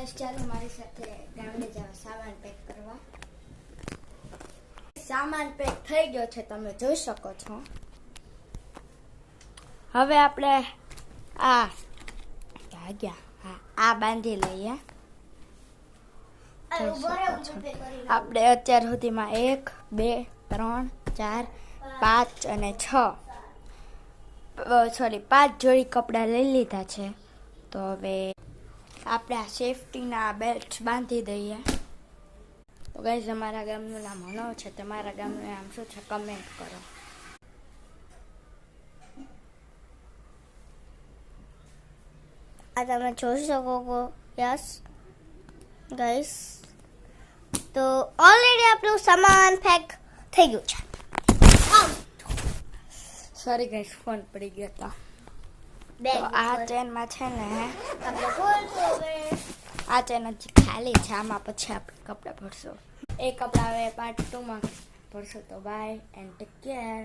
Guys ચાલો મારી સાથે ગામડે જવા સામાન પેક કરવા. સામાન પેક થઈ ગયો છે, તમે જોઈ શકો છો. હવે આપણે આ બાંધી લઈએ. આપણે અત્યાર સુધીમાં 1 2 3 4 5 અને 5 જોડી કપડાં લઈ લીધા છે. તો હવે આપણે આ સેફટીના બેલ્ટ બાંધી દઈએ. તો ગાઈઝ અમારા ગામનું નામ હનોવ છે. તમારા ગામનું નામ શું છે કમેન્ટ કરો. આ તમે જોઈ શકો છો. યસ ગાઈઝ, તો ઓલરેડી આપણું સામાન પેક થઈ ગયું છે. સોરી ગાઈઝ, ફોન પડી ગયો હતો. તો આ ચેનમાં છે ને આ ચેન હજી ખાલી છે. આમાં પછી આપણે કપડાં ભરશું. એ કપડાં હવે પાર્ટ 2 માં ભરશું. તો બાય એન્ડ ટેક કેર.